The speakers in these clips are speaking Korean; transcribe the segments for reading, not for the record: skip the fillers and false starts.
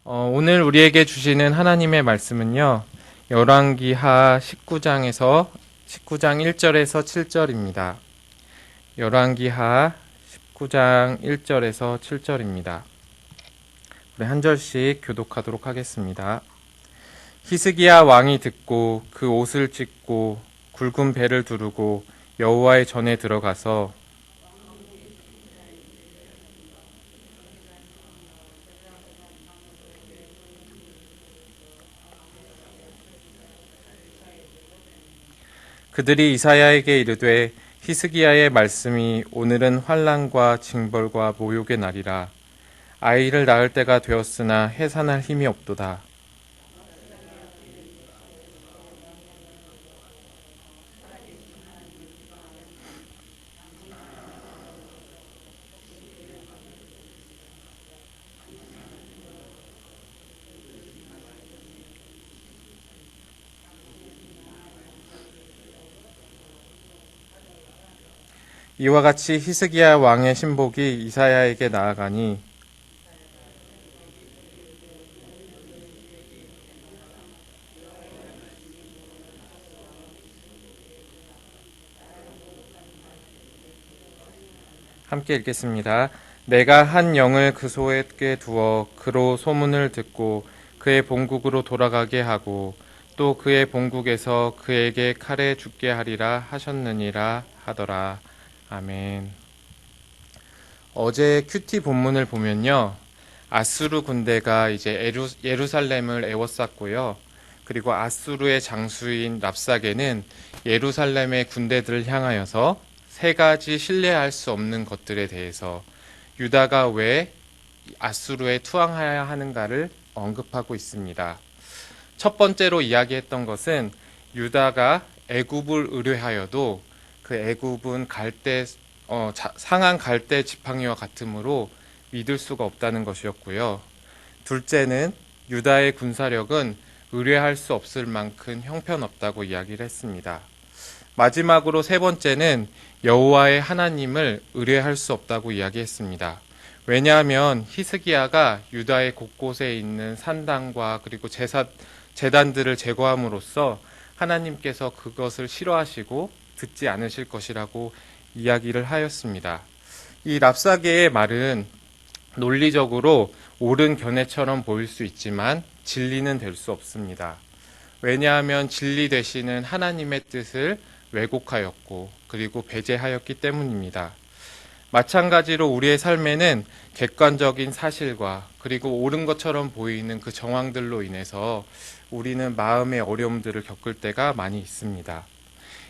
오늘 우리에게 주시는 하나님의 말씀은요, 열왕기하 19장 1절에서 7절입니다. 열왕기하 19장 1절에서 7절입니다. 우리 한 절씩 교독하도록 하겠습니다. 히스기야 왕이 듣고 그 옷을 찢고 굵은 배를 두르고 여호와의 전에 들어가서 그들이 이사야에게 이르되 히스기야의 말씀이 오늘은 환난과 징벌과 모욕의 날이라. 아이를 낳을 때가 되었으나 해산할 힘이 없도다. 이와 같이 히스기야 왕의 신복이 이사야에게 나아가니 함께 읽겠습니다. 내가 한 영을 그 소에게 두어 그로 소문을 듣고 그의 본국으로 돌아가게 하고 또 그의 본국에서 그에게 칼에 죽게 하리라 하셨느니라 하더라. 아멘. 어제 큐티 본문을 보면요, 아수르 군대가 이제 예루살렘을 에워쌌고요. 그리고 아수르의 장수인 랍사게는 예루살렘의 군대들을 향하여서 세 가지 신뢰할 수 없는 것들에 대해서 유다가 왜 아수르에 투항해야 하는가를 언급하고 있습니다. 첫 번째로 이야기했던 것은 유다가 애굽을 의뢰하여도 그 애굽은 상한 갈대 지팡이와 같으므로 믿을 수가 없다는 것이었고요. 둘째는 유다의 군사력은 의뢰할 수 없을 만큼 형편없다고 이야기를 했습니다. 마지막으로 세 번째는 여호와의 하나님을 의뢰할 수 없다고 이야기했습니다. 왜냐하면 히스기야가 유다의 곳곳에 있는 산당과 그리고 제단들을 제거함으로써 하나님께서 그것을 싫어하시고 듣지 않으실 것이라고 이야기를 하였습니다. 이 랍사게의 말은 논리적으로 옳은 견해처럼 보일 수 있지만 진리는 될 수 없습니다. 왜냐하면 진리 되시는 하나님의 뜻을 왜곡하였고 그리고 배제하였기 때문입니다. 마찬가지로 우리의 삶에는 객관적인 사실과 그리고 옳은 것처럼 보이는 그 정황들로 인해서 우리는 마음의 어려움들을 겪을 때가 많이 있습니다.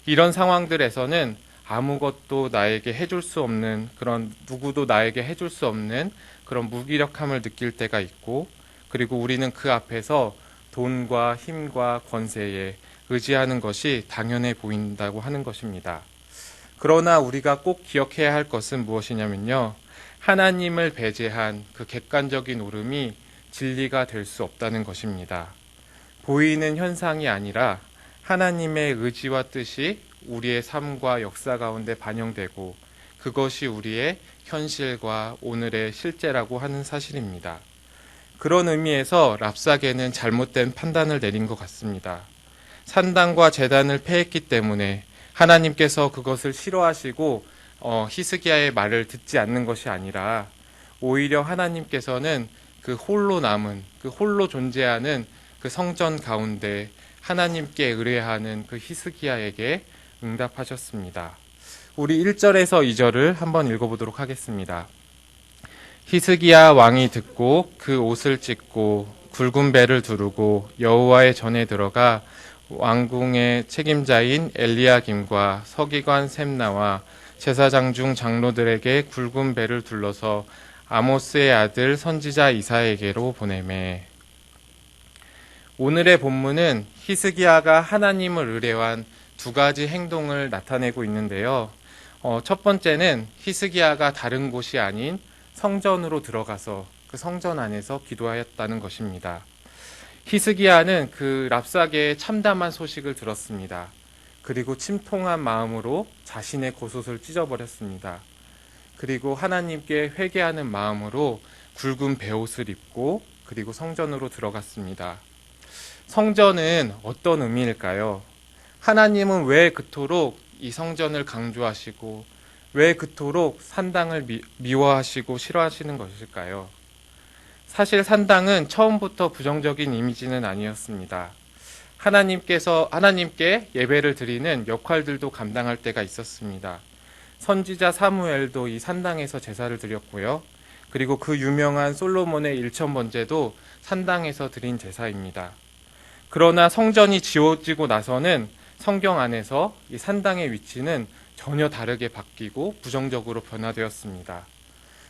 이런 상황들에서는 아무것도 나에게 해줄 수 없는, 누구도 나에게 해줄 수 없는 그런 무기력함을 느낄 때가 있고, 그리고 우리는 그 앞에서 돈과 힘과 권세에 의지하는 것이 당연해 보인다고 하는 것입니다. 그러나 우리가 꼭 기억해야 할 것은 무엇이냐면요, 하나님을 배제한 그 객관적인 옳음이 진리가 될 수 없다는 것입니다. 보이는 현상이 아니라 하나님의 의지와 뜻이 우리의 삶과 역사 가운데 반영되고 그것이 우리의 현실과 오늘의 실제라고 하는 사실입니다. 그런 의미에서 랍사게는 잘못된 판단을 내린 것 같습니다. 산당과 제단을 폐했기 때문에 하나님께서 그것을 싫어하시고 히스기야의 말을 듣지 않는 것이 아니라 오히려 하나님께서는 그 홀로 존재하는 그 성전 가운데 하나님께 의뢰하는 그 히스기야에게 응답하셨습니다. 우리 1절에서 2절을 한번 읽어보도록 하겠습니다. 히스기야 왕이 듣고 그 옷을 찢고 굵은 배를 두르고 여호와의 전에 들어가 왕궁의 책임자인 엘리야김과 서기관 셈나와 제사장 중 장로들에게 굵은 배를 둘러서 아모스의 아들 선지자 이사에게로 보내매. 오늘의 본문은 히스기야가 하나님을 의뢰한 두 가지 행동을 나타내고 있는데요. 첫 번째는 히스기야가 다른 곳이 아닌 성전으로 들어가서 그 성전 안에서 기도하였다는 것입니다. 히스기야는 그 랍사게의 참담한 소식을 들었습니다. 그리고 침통한 마음으로 자신의 겉옷을 찢어버렸습니다. 그리고 하나님께 회개하는 마음으로 굵은 베옷을 입고 그리고 성전으로 들어갔습니다. 성전은 어떤 의미일까요? 하나님은 왜 그토록 이 성전을 강조하시고 왜 그토록 산당을 미워하시고 싫어하시는 것일까요? 사실 산당은 처음부터 부정적인 이미지는 아니었습니다. 하나님께 예배를 드리는 역할들도 감당할 때가 있었습니다. 선지자 사무엘도 이 산당에서 제사를 드렸고요. 그리고 그 유명한 솔로몬의 일천번제도 산당에서 드린 제사입니다. 그러나 성전이 지어지고 나서는 성경 안에서 이 산당의 위치는 전혀 다르게 바뀌고 부정적으로 변화되었습니다.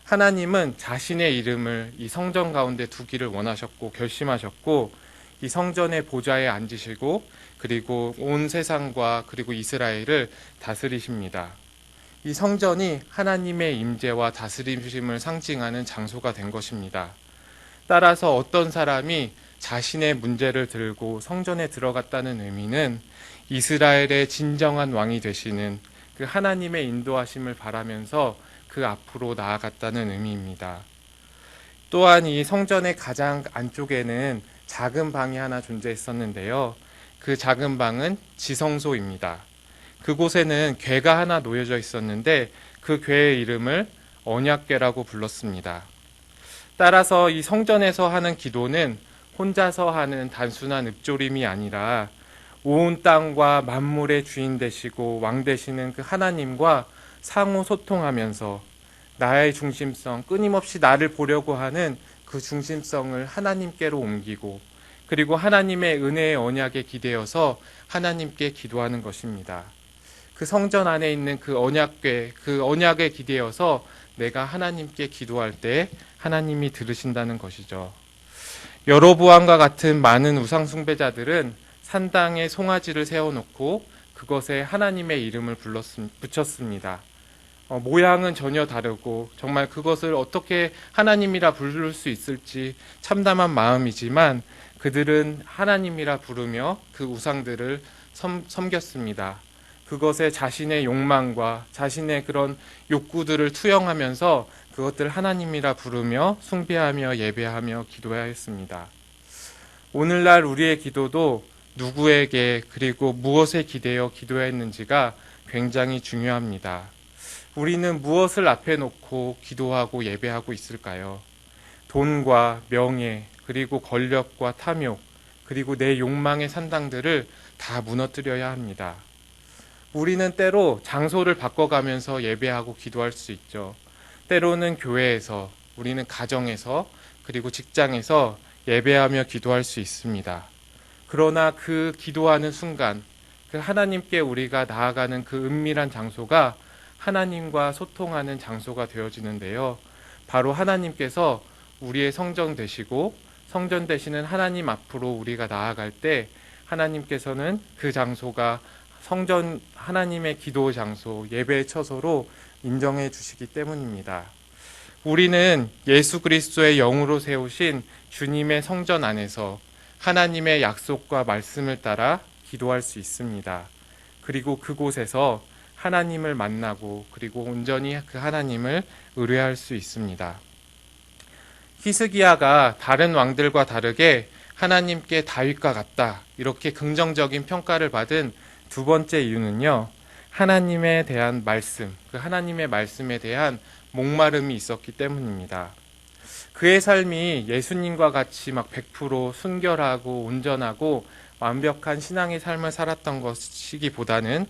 하나님은 자신의 이름을 이 성전 가운데 두기를 원하셨고 결심하셨고 이 성전의 보좌에 앉으시고 그리고 온 세상과 그리고 이스라엘을 다스리십니다. 이 성전이 하나님의 임재와 다스림심을 상징하는 장소가 된 것입니다. 따라서 어떤 사람이 자신의 문제를 들고 성전에 들어갔다는 의미는 이스라엘의 진정한 왕이 되시는 그 하나님의 인도하심을 바라면서 그 앞으로 나아갔다는 의미입니다. 또한 이 성전의 가장 안쪽에는 작은 방이 하나 존재했었는데요. 그 작은 방은 지성소입니다. 그곳에는 궤가 하나 놓여져 있었는데 그 궤의 이름을 언약궤라고 불렀습니다. 따라서 이 성전에서 하는 기도는 혼자서 하는 단순한 읊조림이 아니라 온 땅과 만물의 주인 되시고 왕 되시는 그 하나님과 상호 소통하면서 나의 중심성, 끊임없이 나를 보려고 하는 그 중심성을 하나님께로 옮기고 그리고 하나님의 은혜의 언약에 기대어서 하나님께 기도하는 것입니다. 그 성전 안에 있는 그 언약궤, 그 언약에 기대어서 내가 하나님께 기도할 때 하나님이 들으신다는 것이죠. 여로보암과 같은 많은 우상 숭배자들은 산당에 송아지를 세워놓고 그것에 하나님의 이름을 붙였습니다. 모양은 전혀 다르고 정말 그것을 어떻게 하나님이라 부를 수 있을지 참담한 마음이지만 그들은 하나님이라 부르며 그 우상들을 섬겼습니다. 그것에 자신의 욕망과 자신의 그런 욕구들을 투영하면서 그것들 하나님이라 부르며 숭배하며 예배하며 기도하였습니다. 오늘날 우리의 기도도 누구에게 그리고 무엇에 기대어 기도했는지가 굉장히 중요합니다. 우리는 무엇을 앞에 놓고 기도하고 예배하고 있을까요? 돈과 명예, 그리고 권력과 탐욕, 그리고 내 욕망의 산당들을 다 무너뜨려야 합니다. 우리는 때로 장소를 바꿔가면서 예배하고 기도할 수 있죠. 때로는 교회에서, 우리는 가정에서, 그리고 직장에서 예배하며 기도할 수 있습니다. 그러나 그 기도하는 순간, 그 하나님께 우리가 나아가는 그 은밀한 장소가 하나님과 소통하는 장소가 되어지는데요. 바로 하나님께서 우리의 성전 되시고 성전 되시는 하나님 앞으로 우리가 나아갈 때 하나님께서는 그 장소가 성전 하나님의 기도 장소, 예배의 처소로 인정해 주시기 때문입니다. 우리는 예수 그리스도의 영으로 세우신 주님의 성전 안에서 하나님의 약속과 말씀을 따라 기도할 수 있습니다. 그리고 그곳에서 하나님을 만나고 그리고 온전히 그 하나님을 의뢰할 수 있습니다. 히스기야가 다른 왕들과 다르게 하나님께 다윗과 같다 이렇게 긍정적인 평가를 받은 두 번째 이유는요. 하나님에 대한 말씀, 그 하나님의 말씀에 대한 목마름이 있었기 때문입니다. 그의 삶이 예수님과 같이 막 100% 순결하고 온전하고 완벽한 신앙의 삶을 살았던 것이기보다는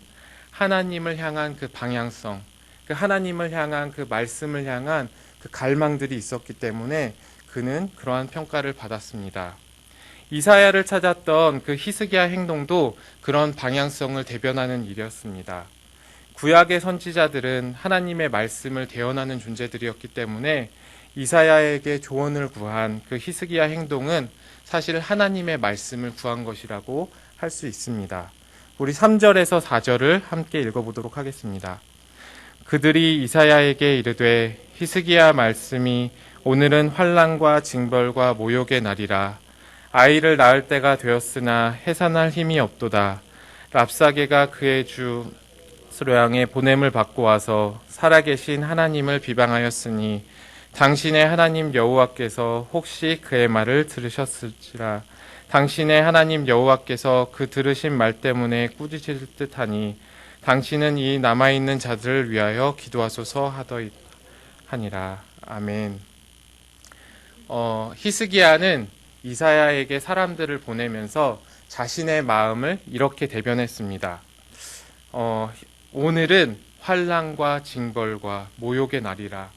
하나님을 향한 그 방향성, 그 하나님을 향한 그 말씀을 향한 그 갈망들이 있었기 때문에 그는 그러한 평가를 받았습니다. 이사야를 찾았던 그 히스기야 행동도 그런 방향성을 대변하는 일이었습니다. 구약의 선지자들은 하나님의 말씀을 대언하는 존재들이었기 때문에 이사야에게 조언을 구한 그 히스기야 행동은 사실 하나님의 말씀을 구한 것이라고 할 수 있습니다. 우리 3절에서 4절을 함께 읽어보도록 하겠습니다. 그들이 이사야에게 이르되 히스기야 말씀이 오늘은 환난과 징벌과 모욕의 날이라. 아이를 낳을 때가 되었으나 해산할 힘이 없도다. 랍사게가 그의 주 스로양의 보냄을 받고 와서 살아계신 하나님을 비방하였으니 당신의 하나님 여호와께서 혹시 그의 말을 들으셨을지라. 당신의 하나님 여호와께서 그 들으신 말 때문에 꾸짖으실 듯하니 당신은 이 남아있는 자들을 위하여 기도하소서 하더하니라. 아멘. 히스기야는 이사야에게 사람들을 보내면서 자신의 마음을 이렇게 대변했습니다. 오늘은 환난과 징벌과 모욕의 날이라.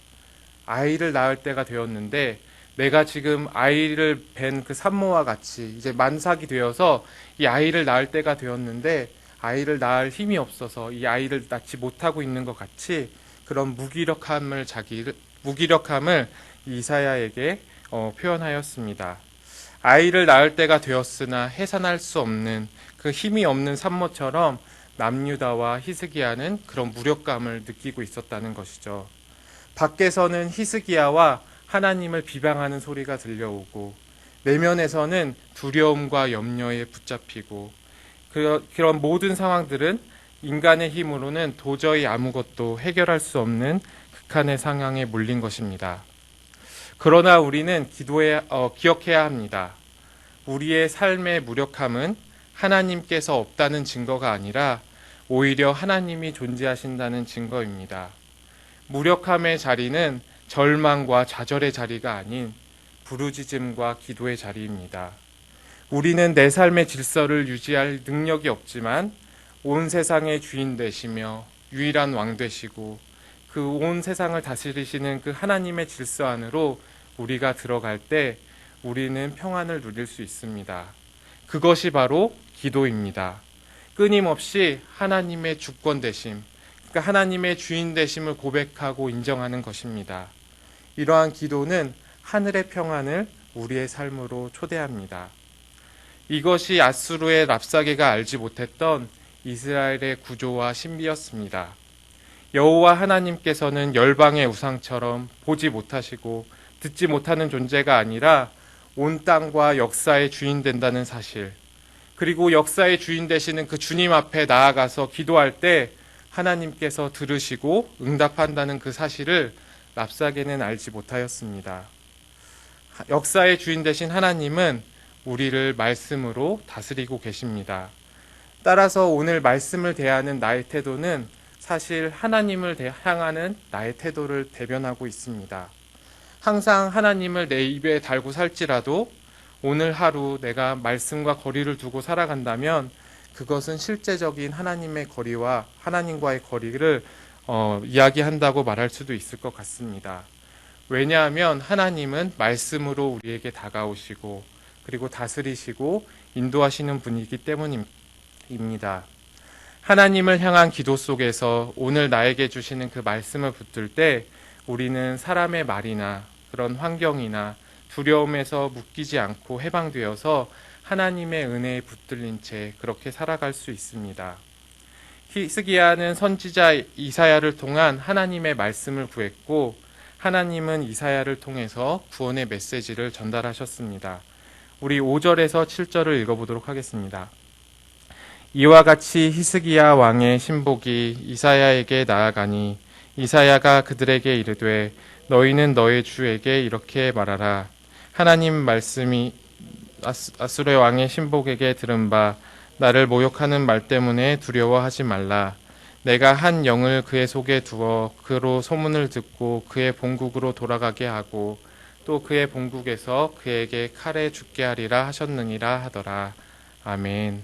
아이를 낳을 때가 되었는데 내가 지금 아이를 뵌 그 산모와 같이 이제 만삭이 되어서 이 아이를 낳을 때가 되었는데 아이를 낳을 힘이 없어서 이 아이를 낳지 못하고 있는 것 같이 그런 무기력함을 이사야에게 표현하였습니다. 아이를 낳을 때가 되었으나 해산할 수 없는 그 힘이 없는 산모처럼 남유다와 히스기야는 그런 무력감을 느끼고 있었다는 것이죠. 밖에서는 히스기야와 하나님을 비방하는 소리가 들려오고 내면에서는 두려움과 염려에 붙잡히고 그런 모든 상황들은 인간의 힘으로는 도저히 아무것도 해결할 수 없는 극한의 상황에 몰린 것입니다. 그러나 우리는 기억해야 합니다. 우리의 삶의 무력함은 하나님께서 없다는 증거가 아니라 오히려 하나님이 존재하신다는 증거입니다. 무력함의 자리는 절망과 좌절의 자리가 아닌 부르짖음과 기도의 자리입니다. 우리는 내 삶의 질서를 유지할 능력이 없지만 온 세상의 주인 되시며 유일한 왕 되시고 그 온 세상을 다스리시는 그 하나님의 질서 안으로 우리가 들어갈 때 우리는 평안을 누릴 수 있습니다. 그것이 바로 기도입니다. 끊임없이 하나님의 주권 되심, 그러니까 하나님의 주인 되심을 고백하고 인정하는 것입니다. 이러한 기도는 하늘의 평안을 우리의 삶으로 초대합니다. 이것이 아수르의 랍사게가 알지 못했던 이스라엘의 구조와 신비였습니다. 여호와 하나님께서는 열방의 우상처럼 보지 못하시고 듣지 못하는 존재가 아니라 온 땅과 역사의 주인 된다는 사실, 그리고 역사의 주인 되시는 그 주님 앞에 나아가서 기도할 때 하나님께서 들으시고 응답한다는 그 사실을 랍사게는 알지 못하였습니다. 역사의 주인 되신 하나님은 우리를 말씀으로 다스리고 계십니다. 따라서 오늘 말씀을 대하는 나의 태도는 사실 하나님을 향하는 나의 태도를 대변하고 있습니다. 항상 하나님을 내 입에 달고 살지라도 오늘 하루 내가 말씀과 거리를 두고 살아간다면 그것은 실제적인 하나님의 거리와 하나님과의 거리를 이야기한다고 말할 수도 있을 것 같습니다. 왜냐하면 하나님은 말씀으로 우리에게 다가오시고 그리고 다스리시고 인도하시는 분이기 때문입니다. 하나님을 향한 기도 속에서 오늘 나에게 주시는 그 말씀을 붙들 때 우리는 사람의 말이나 그런 환경이나 두려움에서 묶이지 않고 해방되어서 하나님의 은혜에 붙들린 채 그렇게 살아갈 수 있습니다. 히스기야는 선지자 이사야를 통한 하나님의 말씀을 구했고 하나님은 이사야를 통해서 구원의 메시지를 전달하셨습니다. 우리 5절에서 7절을 읽어보도록 하겠습니다. 이와 같이 히스기야 왕의 신복이 이사야에게 나아가니 이사야가 그들에게 이르되 너희는 너희 주에게 이렇게 말하라. 하나님 말씀이 아수르 왕의 신복에게 들은 바 나를 모욕하는 말 때문에 두려워하지 말라. 내가 한 영을 그의 속에 두어 그로 소문을 듣고 그의 본국으로 돌아가게 하고 또 그의 본국에서 그에게 칼에 죽게 하리라 하셨느니라 하더라. 아멘.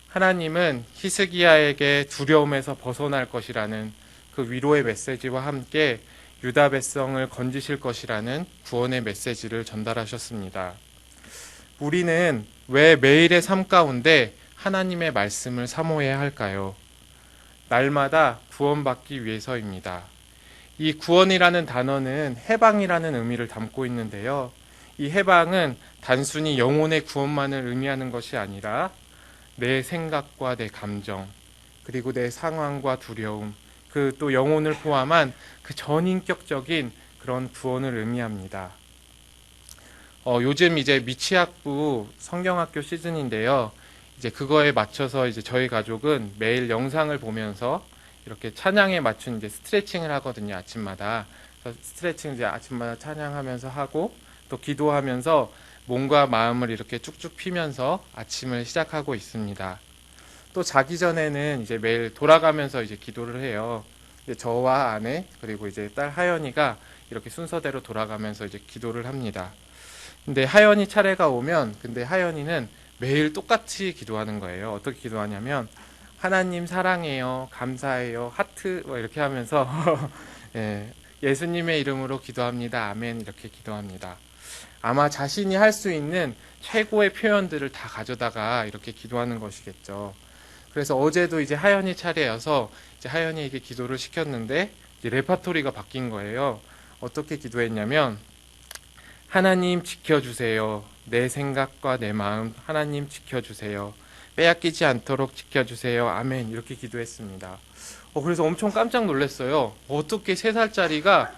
하나님은 히스기야에게 두려움에서 벗어날 것이라는 그 위로의 메시지와 함께 유다 백성을 건지실 것이라는 구원의 메시지를 전달하셨습니다. 우리는 왜 매일의 삶 가운데 하나님의 말씀을 사모해야 할까요? 날마다 구원받기 위해서입니다. 이 구원이라는 단어는 해방이라는 의미를 담고 있는데요. 이 해방은 단순히 영혼의 구원만을 의미하는 것이 아니라 내 생각과 내 감정, 그리고 내 상황과 두려움, 그 또 영혼을 포함한 그 전인격적인 그런 구원을 의미합니다. 요즘 이제 미취학부 성경학교 시즌인데요. 이제 그거에 맞춰서 이제 저희 가족은 매일 영상을 보면서 이렇게 찬양에 맞춘 이제 스트레칭을 하거든요, 아침마다. 그래서 스트레칭 이제 아침마다 찬양하면서 하고 또 기도하면서 몸과 마음을 이렇게 쭉쭉 피면서 아침을 시작하고 있습니다. 또 자기 전에는 이제 매일 돌아가면서 이제 기도를 해요. 이제 저와 아내 그리고 이제 딸 하연이가 이렇게 순서대로 돌아가면서 이제 기도를 합니다. 근데 하연이 차례가 오면 근데 하연이는 매일 똑같이 기도하는 거예요. 어떻게 기도하냐면 하나님 사랑해요, 감사해요, 하트 뭐 이렇게 하면서 예, 예수님의 이름으로 기도합니다. 아멘 이렇게 기도합니다. 아마 자신이 할 수 있는 최고의 표현들을 다 가져다가 이렇게 기도하는 것이겠죠. 그래서 어제도 이제 하연이 차례여서 이제 하연이에게 기도를 시켰는데 이제 레파토리가 바뀐 거예요. 어떻게 기도했냐면 하나님 지켜주세요. 내 생각과 내 마음 하나님 지켜주세요. 빼앗기지 않도록 지켜주세요. 아멘 이렇게 기도했습니다. 그래서 엄청 깜짝 놀랐어요. 어떻게 3살짜리가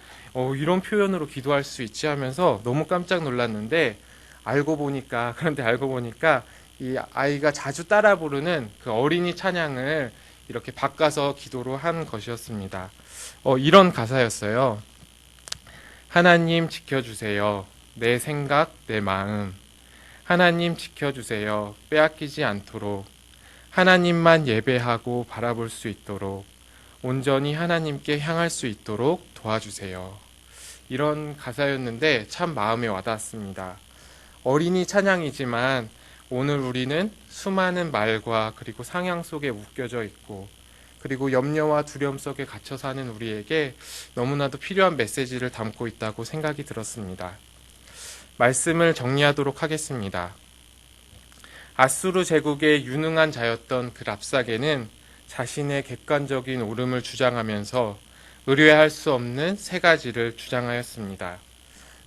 이런 표현으로 기도할 수 있지 하면서 너무 깜짝 놀랐는데 그런데 알고 보니까 이 아이가 자주 따라 부르는 그 어린이 찬양을 이렇게 바꿔서 기도로 한 것이었습니다. 이런 가사였어요. 하나님 지켜주세요. 내 생각, 내 마음. 하나님 지켜주세요. 빼앗기지 않도록. 하나님만 예배하고 바라볼 수 있도록. 온전히 하나님께 향할 수 있도록 도와주세요. 이런 가사였는데 참 마음에 와닿았습니다. 어린이 찬양이지만 오늘 우리는 수많은 말과 그리고 상향 속에 묶여져 있고 그리고 염려와 두려움 속에 갇혀 사는 우리에게 너무나도 필요한 메시지를 담고 있다고 생각이 들었습니다. 말씀을 정리하도록 하겠습니다. 아수르 제국의 유능한 자였던 그 랍사게는 자신의 객관적인 옳음을 주장하면서 의뢰할 수 없는 3가지를 주장하였습니다.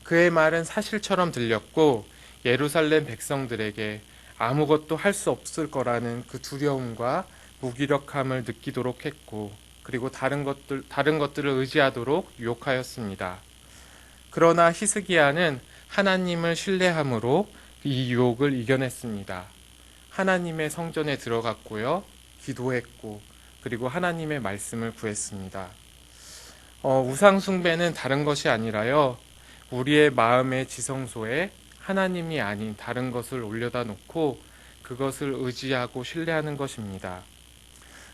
그의 말은 사실처럼 들렸고 예루살렘 백성들에게 아무것도 할 수 없을 거라는 그 두려움과 무기력함을 느끼도록 했고 그리고 다른 것들을 의지하도록 유혹하였습니다. 그러나 히스기야는 하나님을 신뢰함으로 이 유혹을 이겨냈습니다. 하나님의 성전에 들어갔고요. 기도했고 그리고 하나님의 말씀을 구했습니다. 우상 숭배는 다른 것이 아니라요. 우리의 마음의 지성소에 하나님이 아닌 다른 것을 올려다 놓고 그것을 의지하고 신뢰하는 것입니다.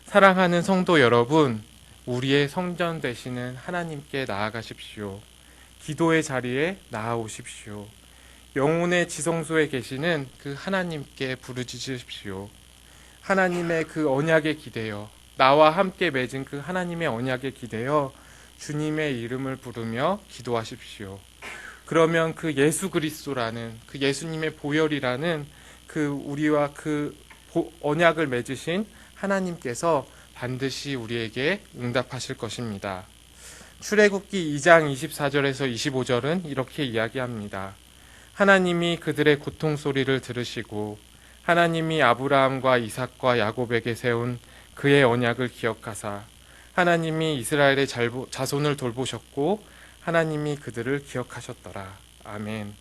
사랑하는 성도 여러분, 우리의 성전 되시는 하나님께 나아가십시오. 기도의 자리에 나아오십시오. 영혼의 지성소에 계시는 그 하나님께 부르짖으십시오. 하나님의 그 언약에 기대어 나와 함께 맺은 그 하나님의 언약에 기대어 주님의 이름을 부르며 기도하십시오. 그러면 그 예수 그리스도라는 그 예수님의 보혈이라는 그 우리와 그 언약을 맺으신 하나님께서 반드시 우리에게 응답하실 것입니다. 출애굽기 2장 24절에서 25절은 이렇게 이야기합니다. 하나님이 그들의 고통 소리를 들으시고 하나님이 아브라함과 이삭과 야곱에게 세운 그의 언약을 기억하사 하나님이 이스라엘의 자손을 돌보셨고 하나님이 그들을 기억하셨더라. 아멘.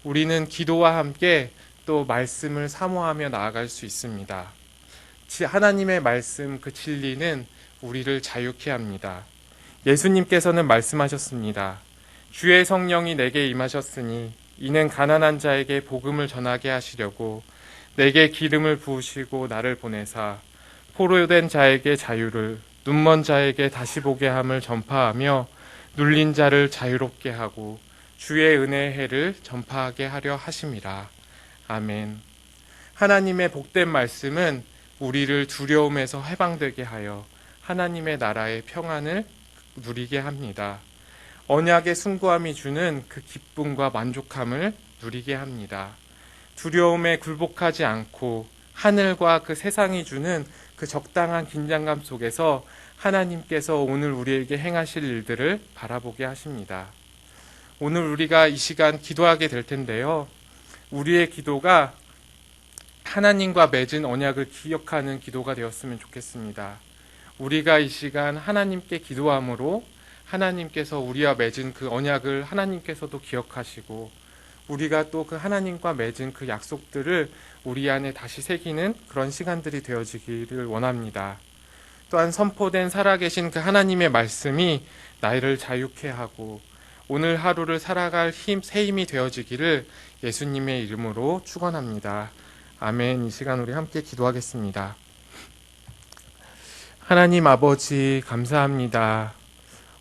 우리는 기도와 함께 또 말씀을 사모하며 나아갈 수 있습니다. 하나님의 말씀 그 진리는 우리를 자유케 합니다. 예수님께서는 말씀하셨습니다. 주의 성령이 내게 임하셨으니 이는 가난한 자에게 복음을 전하게 하시려고 내게 기름을 부으시고 나를 보내사 포로된 자에게 자유를 눈먼 자에게 다시 보게 함을 전파하며 눌린 자를 자유롭게 하고 주의 은혜의 해를 전파하게 하려 하심이라. 아멘. 하나님의 복된 말씀은 우리를 두려움에서 해방되게 하여 하나님의 나라의 평안을 누리게 합니다. 언약의 순고함이 주는 그 기쁨과 만족함을 누리게 합니다. 두려움에 굴복하지 않고 하늘과 그 세상이 주는 그 적당한 긴장감 속에서 하나님께서 오늘 우리에게 행하실 일들을 바라보게 하십니다. 오늘 우리가 이 시간 기도하게 될 텐데요. 우리의 기도가 하나님과 맺은 언약을 기억하는 기도가 되었으면 좋겠습니다. 우리가 이 시간 하나님께 기도함으로 하나님께서 우리와 맺은 그 언약을 하나님께서도 기억하시고 우리가 또 그 하나님과 맺은 그 약속들을 우리 안에 다시 새기는 그런 시간들이 되어지기를 원합니다. 또한 선포된 살아계신 그 하나님의 말씀이 나를 자유케 하고 오늘 하루를 살아갈 새 힘이 되어지기를 예수님의 이름으로 축원합니다. 아멘. 이 시간 우리 함께 기도하겠습니다. 하나님 아버지 감사합니다.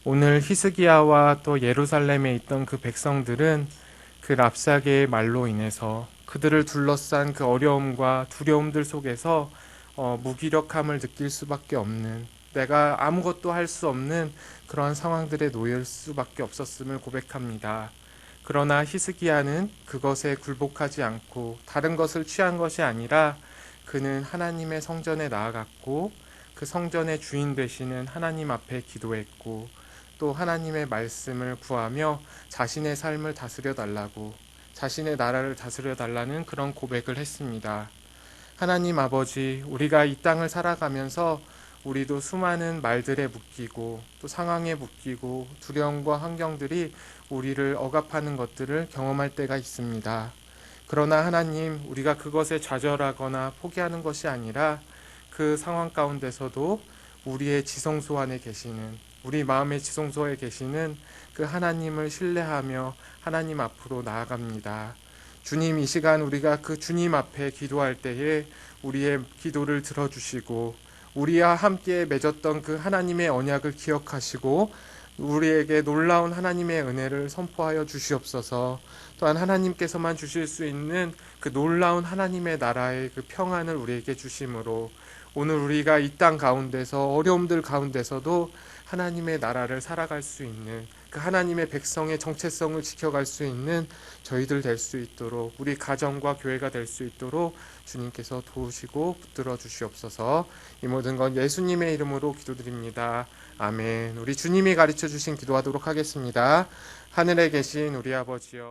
오늘 히스기야와 또 예루살렘에 있던 그 백성들은 그 랍사게의 말로 인해서 그들을 둘러싼 그 어려움과 두려움들 속에서 무기력함을 느낄 수밖에 없는, 내가 아무것도 할 수 없는 그러한 상황들에 놓일 수밖에 없었음을 고백합니다. 그러나 히스기야는 그것에 굴복하지 않고 다른 것을 취한 것이 아니라 그는 하나님의 성전에 나아갔고 그 성전의 주인 되시는 하나님 앞에 기도했고 또 하나님의 말씀을 구하며 자신의 삶을 다스려 달라고, 자신의 나라를 다스려 달라는 그런 고백을 했습니다. 하나님 아버지, 우리가 이 땅을 살아가면서 우리도 수많은 말들에 묶이고 또 상황에 묶이고 두려움과 환경들이 우리를 억압하는 것들을 경험할 때가 있습니다. 그러나 하나님, 우리가 그것에 좌절하거나 포기하는 것이 아니라 그 상황 가운데서도 우리의 지성소 안에 계시는, 우리 마음의 지성소에 계시는 그 하나님을 신뢰하며 하나님 앞으로 나아갑니다. 주님, 이 시간 우리가 그 주님 앞에 기도할 때에 우리의 기도를 들어주시고 우리와 함께 맺었던 그 하나님의 언약을 기억하시고 우리에게 놀라운 하나님의 은혜를 선포하여 주시옵소서. 또한 하나님께서만 주실 수 있는 그 놀라운 하나님의 나라의 그 평안을 우리에게 주심으로 오늘 우리가 이 땅 가운데서 어려움들 가운데서도 하나님의 나라를 살아갈 수 있는 그 하나님의 백성의 정체성을 지켜갈 수 있는 저희들 될 수 있도록, 우리 가정과 교회가 될 수 있도록 주님께서 도우시고 붙들어 주시옵소서. 이 모든 건 예수님의 이름으로 기도드립니다. 아멘. 우리 주님이 가르쳐 주신 기도하도록 하겠습니다. 하늘에 계신 우리 아버지여,